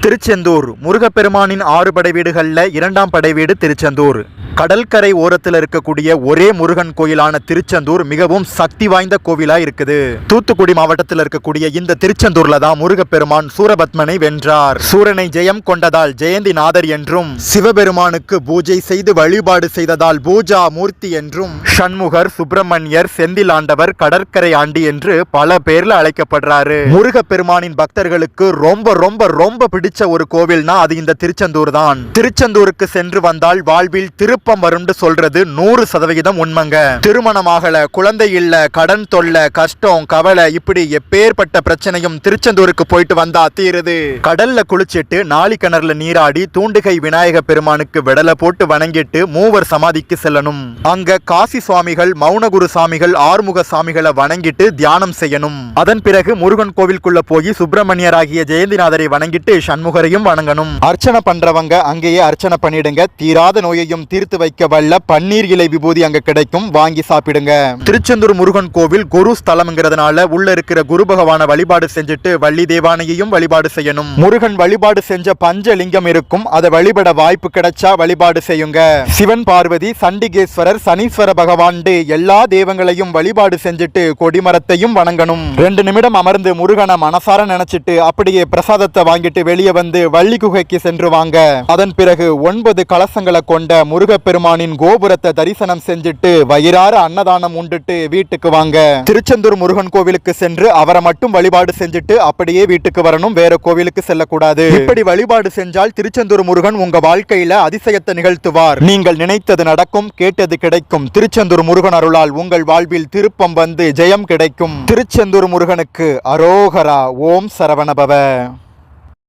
திருச்செந்தூர் முருகப்பெருமானின் 6 படை வீடுகளில் 2ஆம் படை வீடு திருச்செந்தூர். கடற்கரை ஓரத்தில் இருக்கக்கூடிய ஒரே முருகன் கோயிலான திருச்செந்தூர் மிகவும் சக்தி வாய்ந்த கோவிலா இருக்குது. தூத்துக்குடி மாவட்டத்தில் இருக்கக்கூடிய இந்த திருச்செந்தூர்ல தான் முருகப்பெருமான் சூரபத்மனை வென்றார். சூரனை ஜெயம் கொண்டதால் ஜெயந்திநாதர் என்றும், சிவபெருமானுக்கு பூஜை செய்து வழிபாடு செய்ததால் பூஜா மூர்த்தி என்றும், சண்முகர், சுப்பிரமணியர், செந்திலாண்டவர், கடற்கரை ஆண்டி என்று பல பேர்ல அழைக்கப்படுறாரு. முருகப்பெருமானின் பக்தர்களுக்கு ரொம்ப ரொம்ப ரொம்ப பிடிச்ச ஒரு கோவில்னா அது இந்த திருச்செந்தூர் தான். திருச்செந்தூருக்கு சென்று வந்தால் வாழ்வில் திருப்பம் வரும்னு சொல்றது 100% உண்மைங்க. திருமணமாகல, குழந்தை இல்ல, கடன் தொல்லை, கஷ்டம், கவலை, இப்படி எப்பேற்பட்ட பிரச்சனையும் திருச்செந்தூருக்கு போயிட்டு வந்தா தீருது. கடல்ல குளிச்சிட்டு நாளி கிணறுல நீராடி தூண்டுகை விநாயக பெருமானுக்கு விடலை போட்டு வணங்கிட்டு மூவர் சமாதிக்கு செல்லணும். அங்க காசி சுவாமிகள், மௌனகுரு சாமிகள், ஆறுமுக சாமிகளை வணங்கிட்டு தியானம் செய்யணும். அதன் பிறகு முருகன் கோவிலுக்குள்ள போய் சுப்பிரமணியராகிய ஜெயந்திநாதரை வணங்கிட்டு சண்முகரையும் வணங்கணும். அர்ச்சனை பண்றவங்க அங்கேயே அர்ச்சனை பண்ணிடுங்க. தீராத நோயையும் தீர்த்து வைக்க வல்ல பன்னீர் இலை விபூதி அங்க கிடைக்கும், வாங்கி சாப்பிடுங்க. திருச்செந்தூர் முருகன் கோவில் குரு ஸ்தலம்ங்கிறதுனால உள்ள இருக்கிற குரு பகவான வழிபாடு செஞ்சுட்டு வள்ளி தேவானையையும் வழிபாடு செய்யணும். முருகன் வழிபாடு செஞ்ச பஞ்சலிங்கம் இருக்கும், அதை வழிபட வாய்ப்பு கிடைச்சா வழிபாடு செய்யுங்க. சிவன், பார்வதி, சண்டிகேஸ்வரர், சனீஸ்வர பகவான் எல்லா தெய்வங்களையும் வழிபாடு செஞ்சுட்டு கொடிமரத்தையும் வணங்கணும். 2 நிமிடம் அமர்ந்து முருகனை மனசார நினைச்சிட்டு அப்படியே பிரசாதத்தை வாங்கிட்டு வெளியே வந்து வள்ளி குகைக்கு சென்று வாங்க. அதன் பிறகு 9 கலசங்களை கொண்ட முருகப்பெருமானின் கோபுரத்தை தரிசனம் செஞ்சுட்டு வயிறார அன்னதானம் உண்டுட்டு வீட்டுக்கு வாங்க. திருச்செந்தூர் முருகன் கோவிலுக்கு சென்று அவரை மட்டும் வழிபாடு செஞ்சுட்டு அப்படியே வீட்டுக்கு வரணும், வேற கோவிலுக்கு செல்லக்கூடாது. இப்படி வழிபாடு செஞ்சால் திருச்செந்தூர் முருகன் உங்க வாழ்க்கையில அதிசயத்தை நிகழ்த்துவார். நீங்கள் நினைத்தது நடக்கும், கேட்டது கிடைக்கும். திருச்செந்தூர் முருகன் அருளால் உங்கள் வாழ்வில் திருப்பம் வந்து ஜெயம் கிடைக்கும். திருச்செந்தூர் முருகனுக்கு அரோகரா. ஓம் சரவணபவ.